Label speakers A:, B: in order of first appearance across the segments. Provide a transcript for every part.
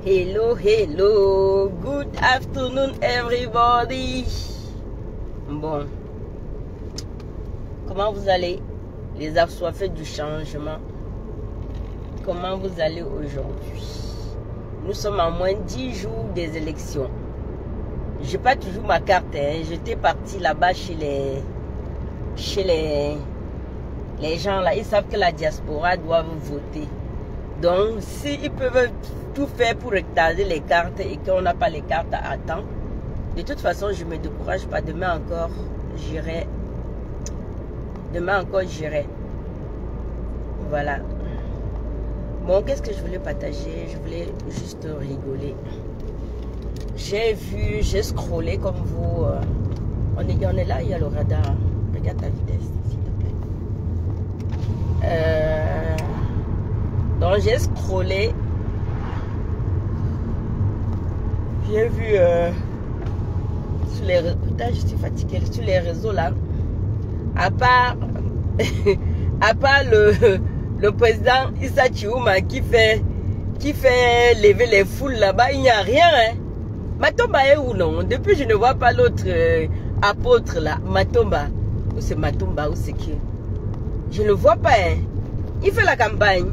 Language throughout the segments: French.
A: Hello, good afternoon everybody. Bon, comment vous allez, les assoiffés du changement? Comment vous allez aujourd'hui? Nous sommes à moins 10 jours des élections. J'ai pas toujours ma carte, hein. J'étais parti là-bas chez les gens là. Ils savent que la diaspora doit voter. Donc, s'ils peuvent tout faire pour retarder les cartes et qu'on n'a pas les cartes à temps, de toute façon, je ne me décourage pas. Demain encore, j'irai. Voilà. Bon, qu'est-ce que je voulais partager? Je voulais juste rigoler. J'ai scrollé comme vous. On est là, il y a le radar. Regarde ta vitesse, s'il te plaît. Donc j'ai scrollé. J'ai vu sur les réseaux. Putain, je suis fatiguée. Sur les réseaux là. À part le président Issa Chiouma qui fait lever les foules là-bas, il n'y a rien. Hein. Matomba est où non? Depuis je ne vois pas l'autre apôtre là. Matomba. Où c'est Matomba? Où c'est qui? Je ne le vois pas. Hein. Il fait la campagne.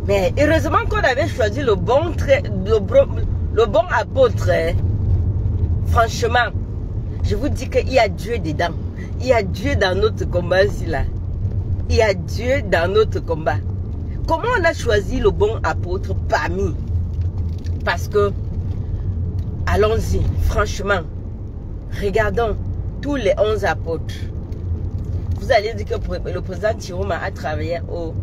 A: Mais heureusement qu'on avait choisi le bon apôtre. Hein. Franchement, je vous dis qu'il y a Dieu dedans. Il y a Dieu dans notre combat ici là. Il y a Dieu dans notre combat. Comment on a choisi le bon apôtre parmi? Parce que, allons-y, franchement, regardons tous les 11 apôtres. Vous allez dire que le président Chiouma a travaillé au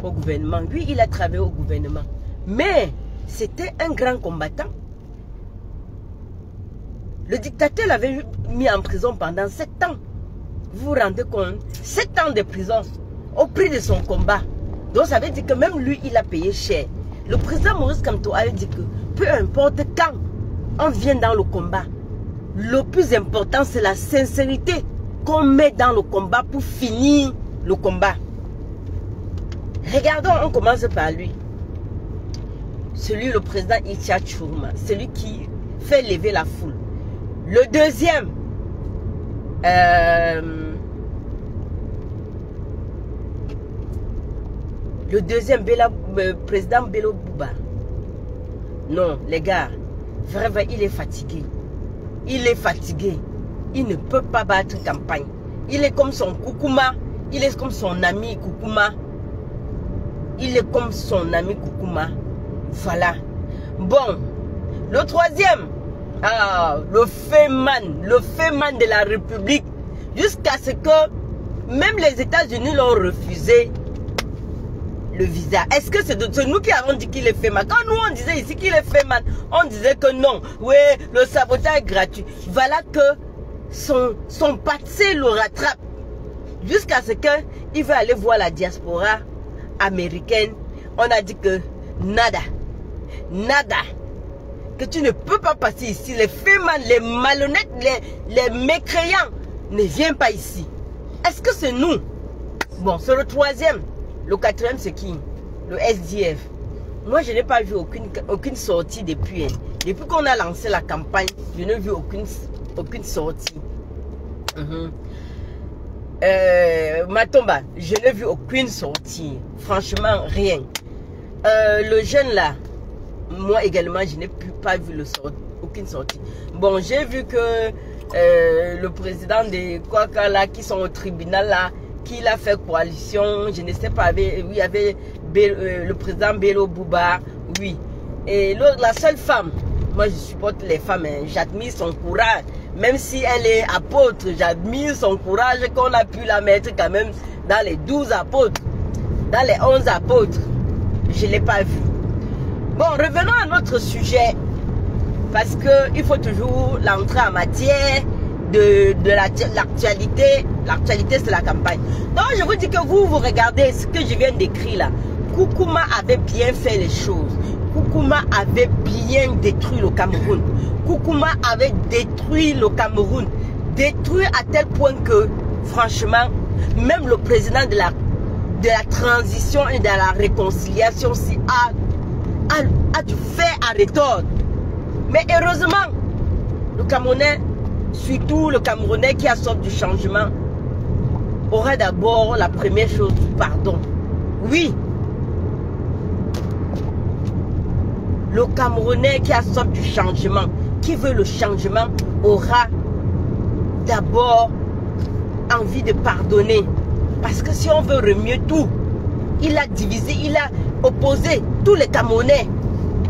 A: gouvernement. Lui, il a travaillé au gouvernement. Mais, c'était un grand combattant. Le dictateur l'avait mis en prison pendant 7 ans. Vous vous rendez compte? 7 ans de prison au prix de son combat. Donc ça veut dire que même lui, il a payé cher. Le président Maurice Kamto avait dit que peu importe quand on vient dans le combat, le plus important c'est la sincérité qu'on met dans le combat pour finir le combat. Regardons, on commence par lui. Le président Issa Chiouma, celui qui fait lever la foule. Le deuxième, président Bello Bouba. Non, les gars, vraiment, il est fatigué. Il est fatigué. Il ne peut pas battre campagne. Il est comme son Koukouma. Il est comme son ami Koukouma. Voilà. Bon, le troisième, le féman de la République, jusqu'à ce que même les États-Unis l'ont refusé le visa. Est-ce que c'est nous qui avons dit qu'il est féman? Quand nous on disait ici qu'il est féman, on disait que non, oui, le sabotage est gratuit. Voilà que son passé le rattrape jusqu'à ce qu'il veut aller voir la diaspora américaine. On a dit que nada, que tu ne peux pas passer ici. Les fémans, les malhonnêtes, les mécréants ne viennent pas ici. Est-ce que c'est nous? Bon, c'est le troisième. Le quatrième, c'est qui? Le SDF. Moi, je n'ai pas vu aucune sortie depuis. Hein. Depuis qu'on a lancé la campagne, je n'ai vu aucune sortie. Matomba, je n'ai vu aucune sortie. Franchement, rien. Le jeune là, moi également, je n'ai pas vu aucune sortie. Bon, j'ai vu que le président de Kwaka là, qui sont au tribunal là, qu'il a fait coalition, je ne sais pas, il y avait le président Bello Bouba, oui. Et la seule femme, moi je supporte les femmes, hein, j'admire son courage. Même si elle est apôtre, j'admire son courage qu'on a pu la mettre quand même dans les 12 apôtres, dans les 11 apôtres. Je ne l'ai pas vu. Bon, revenons à notre sujet. Parce qu'il faut toujours l'entrer en matière de l'actualité. L'actualité, c'est la campagne. Donc, je vous dis que vous regardez ce que je viens d'écrire là. Koukouma avait bien fait les choses. Koukouma avait bien détruit le Cameroun. Koukouma avait détruit le Cameroun. Détruit à tel point que, franchement, même le président de la transition et de la réconciliation a a du fer à retordre. Mais heureusement, le Camerounais, surtout le Camerounais qui a sorti du changement, aura d'abord la première chose, pardon. Oui. Le Camerounais qui a sorti du changement, qui veut le changement, aura d'abord envie de pardonner. Parce que si on veut remuer tout, il a divisé, il a opposé tous les Camerounais.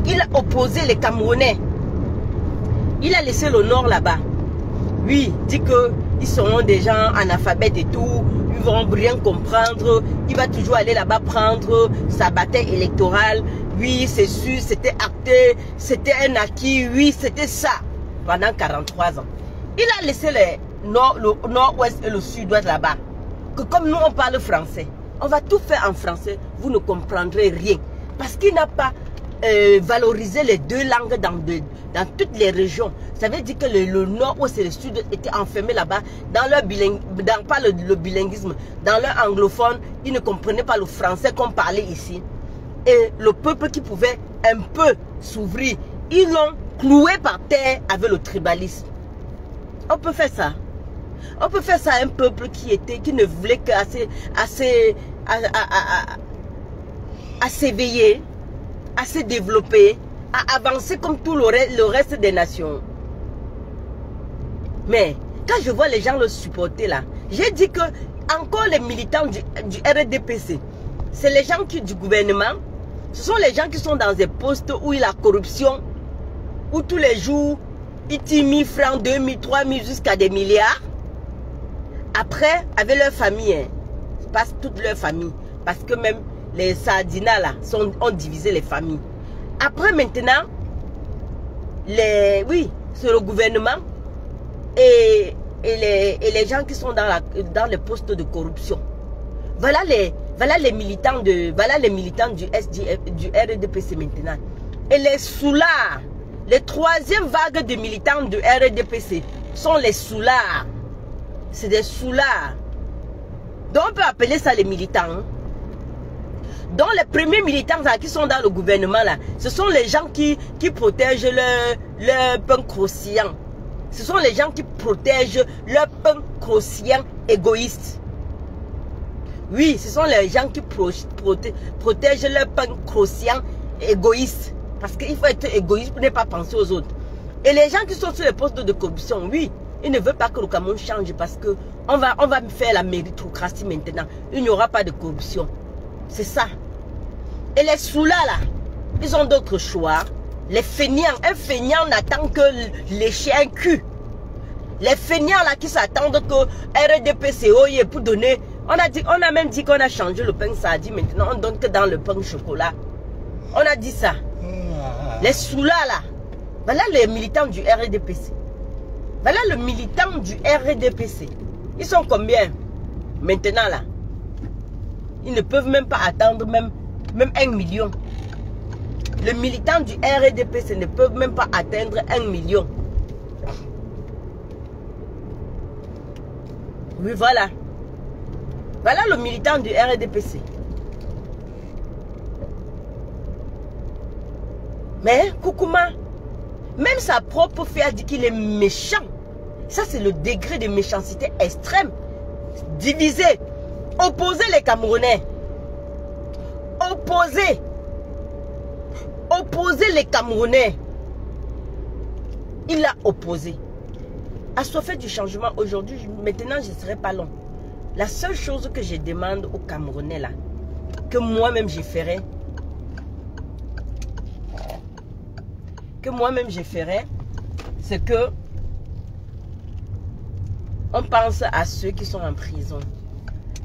A: Il a opposé les Camerounais. Il a laissé le Nord là-bas. Oui, dit qu'ils seront des gens analphabètes et tout. Ils vont rien comprendre. Il va toujours aller là-bas prendre sa bataille électorale. Oui, c'est sûr, c'était acté. C'était un acquis. Oui, c'était ça. Pendant 43 ans. Il a laissé le nord-ouest et le sud-ouest là-bas. Que comme nous, on parle français. On va tout faire en français. Vous ne comprendrez rien. Parce qu'il n'a pas valorisé les deux langues dans toutes les régions. Ça veut dire que le nord-ouest et le sud étaient enfermés là-bas dans leur pas le bilinguisme, dans leur anglophone. Ils ne comprenaient pas le français qu'on parlait ici. Et le peuple qui pouvait un peu s'ouvrir, ils l'ont cloué par terre avec le tribalisme. On peut faire ça. On peut faire ça à un peuple qui ne voulait qu'à s'éveiller, à se développer, à avancer comme tout le reste des nations. Mais quand je vois les gens le supporter là, j'ai dit que encore les militants du RDPC, c'est les gens du gouvernement, ce sont les gens qui sont dans des postes où il y a la corruption, où tous les jours, ils tirent 1000 francs, 2000, 3000 jusqu'à des milliards. Après, avec leur famille, hein, passe toute leur famille. Parce que même les Sardinas là, ont divisé les familles. Après maintenant, oui, c'est le gouvernement et les gens qui sont dans les postes de corruption. Voilà les militants du RDPC maintenant. Et les soulards, les troisième vague de militants du RDPC sont les soulards. C'est des soulards. Donc on peut appeler ça les militants. Hein. Donc les premiers militants là, qui sont dans le gouvernement là, ce sont les gens qui protègent leur pain croustillant. Ce sont les gens qui protègent leur pain croustillant égoïste. Oui, ce sont les gens qui protègent leur pain croustillant égoïste. Parce qu'il faut être égoïste pour ne pas penser aux autres. Et les gens qui sont sur les postes de corruption, oui, ils ne veulent pas que le Cameroun change parce que on va faire la méritocratie maintenant. Il n'y aura pas de corruption. C'est ça. Et les sous-là, là, ils ont d'autres choix. Les feignants, un feignant n'attend que lécher un cul. Les feignants là qui s'attendent que RDPCO pour donner. On a même dit qu'on a changé le pain sardine. Maintenant, on donne que dans le pain chocolat. On a dit ça. Les sous-là, là. Voilà les militants du RDPC. Voilà le militant du RDPC. Ils sont combien maintenant là? Ils ne peuvent même pas attendre même 1 million. Les militants du RDPC ne peuvent même pas atteindre 1 million. Oui, voilà. Voilà le militant du RDPC. Mais Koukouma, même sa propre fille a dit qu'il est méchant. Ça, c'est le degré de méchanceté extrême. Diviser, opposer les Camerounais. Opposer les Camerounais. Il a opposé. Assoiffé du changement aujourd'hui, maintenant je ne serai pas long. La seule chose que je demande aux Camerounais là, que moi-même je ferai, c'est que on pense à ceux qui sont en prison.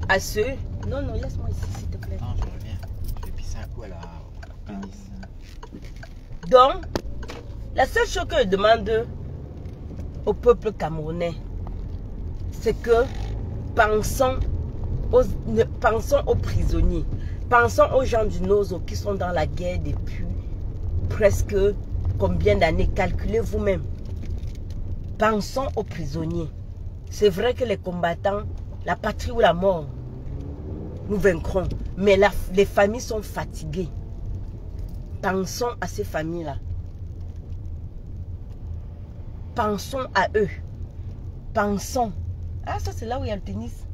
A: À ceux... Non, laisse-moi ici, s'il te plaît.
B: Non, je reviens. Je vais pisser un coup à la pénis.
A: Donc, la seule chose que je demande au peuple camerounais, c'est que pensons aux prisonniers. Pensons aux gens du Nozo qui sont dans la guerre depuis presque combien d'années. Calculez vous-même. Pensons aux prisonniers. C'est vrai que les combattants, la patrie ou la mort, nous vaincrons. Mais les familles sont fatiguées. Pensons à ces familles-là. Pensons à eux. Pensons. Ah, ça c'est là où il y a le tennis.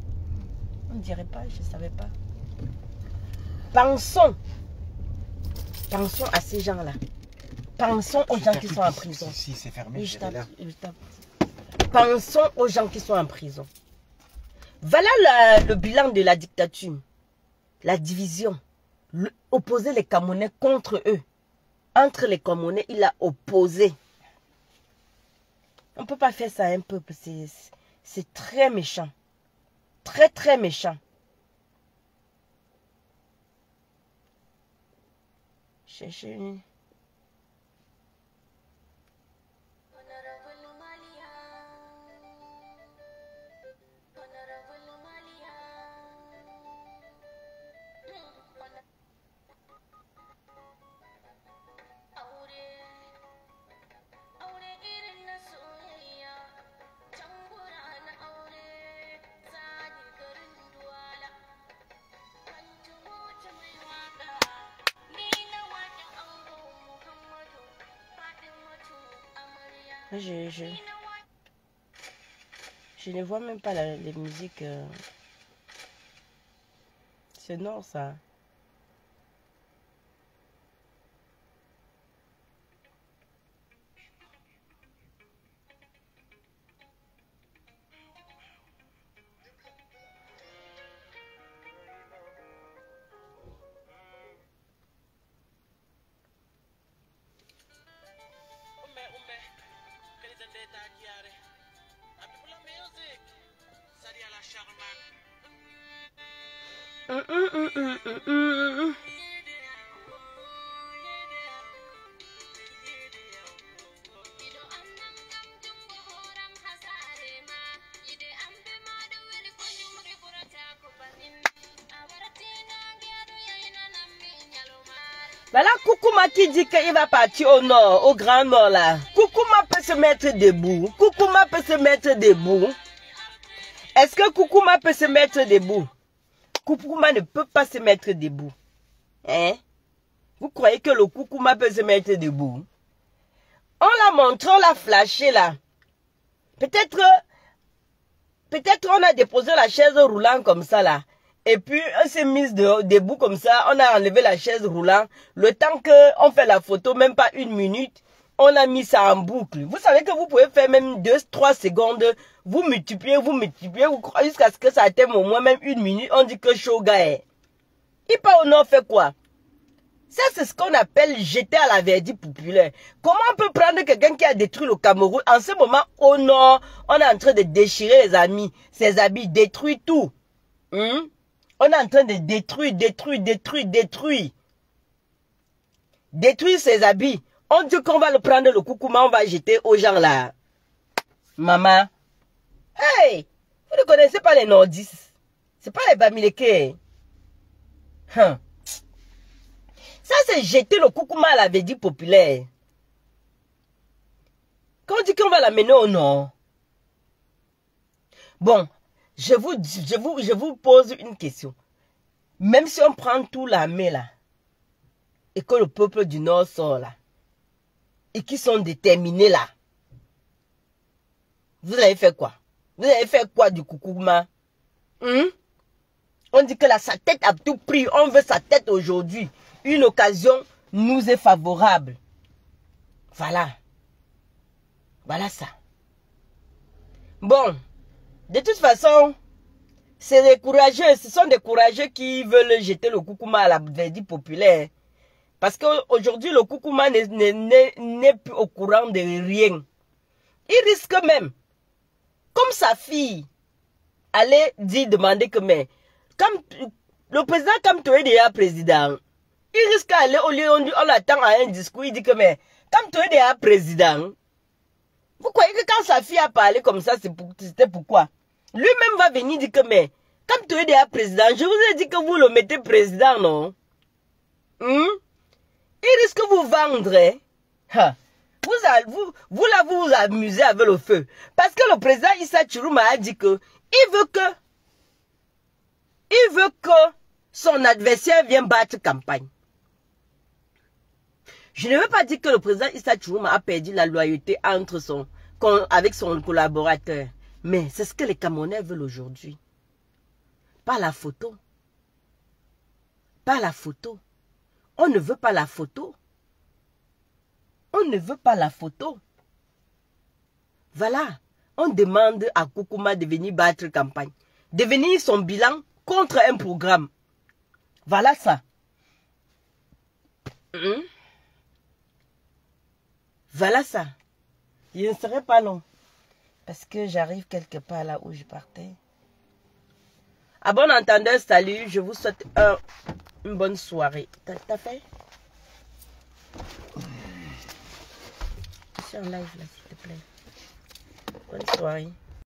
A: On ne dirait pas, je ne savais pas. Pensons. Pensons à ces gens-là. Pensons aux gens qui sont en prison.
B: Si c'est fermé,
A: je tape. Pensons aux gens qui sont en prison. Voilà le bilan de la dictature. La division. Opposer les Camerounais contre eux. Entre les Camerounais, il a opposé. On ne peut pas faire ça à un peuple. C'est très méchant. Très, très méchant. Cherchez. Je ne vois même pas les musiques. C'est non ça. Voilà Koukouma qui dit qu'il va partir au nord, au grand nord là. Koukouma peut se mettre debout. Koukouma peut se mettre debout. Est-ce que Koukouma peut se mettre debout? Koukouma ne peut pas se mettre debout. Hein? Vous croyez que le Koukouma peut se mettre debout? On l'a montré, on l'a flashé là. Peut-être on a déposé la chaise roulante comme ça là. Et puis on s'est mis debout comme ça. On a enlevé la chaise roulante. Le temps qu'on fait la photo, même pas 1 minute, on a mis ça en boucle. Vous savez que vous pouvez faire même 2-3 secondes. Vous multipliez, jusqu'à ce que ça atteigne au moins même 1 minute. On dit que Shoga est. Il part au nord fait quoi? Ça, c'est ce qu'on appelle jeter à la verdict populaire. Comment on peut prendre quelqu'un qui a détruit le Cameroun? En ce moment, au nord, on est en train de déchirer les amis, ses habits, détruire tout. On est en train de détruire ses habits. On dit qu'on va le prendre le Koukouma, on va jeter aux gens là. Maman. Hey! Vous ne connaissez pas les nordistes. C'est pas les Bamileke. Ça, c'est jeter le Koukouma à la verdict populaire. Quand on dit qu'on va l'amener au nord. Bon, je vous pose une question. Même si on prend tout l'armée là, et que le peuple du nord sort là, et qui sont déterminés là, vous avez fait quoi? Vous avez fait quoi du Koukouma? On dit que là, sa tête a tout pris. On veut sa tête aujourd'hui. Une occasion nous est favorable. Voilà. Voilà ça. Bon. De toute façon, c'est des courageux. Ce sont des courageux qui veulent jeter le Koukouma à la verdict populaire. Parce qu'aujourd'hui, le Koukouma n'est plus au courant de rien. Il risque même, comme sa fille, aller demander que, mais, comme le président, comme tu es déjà président, il risque d'aller au lieu, on l'attend à un discours, il dit que, mais, comme tu es déjà président, vous croyez que quand sa fille a parlé comme ça, c'était pourquoi? Lui-même va venir dire que, mais, comme tu es déjà président, je vous ai dit que vous le mettez président, non? Il risque de vous vendre, hein? Vous vous amusez avec le feu. Parce que le président Issa Tchourouma a dit que il veut que son adversaire vienne battre campagne. Je ne veux pas dire que le président Issa Chourouma a perdu la loyauté avec son collaborateur. Mais c'est ce que les Camerounais veulent aujourd'hui. Pas la photo. Pas la photo. On ne veut pas la photo. On ne veut pas la photo. Voilà. On demande à Koukouma de venir battre campagne. De venir son bilan contre un programme. Voilà ça. Voilà ça. Je ne serai pas long. Parce que j'arrive quelque part là où je partais. À bon entendeur, salut. Je vous souhaite une bonne soirée. T'as fait? Je suis en live là, s'il te plaît. Bonne soirée.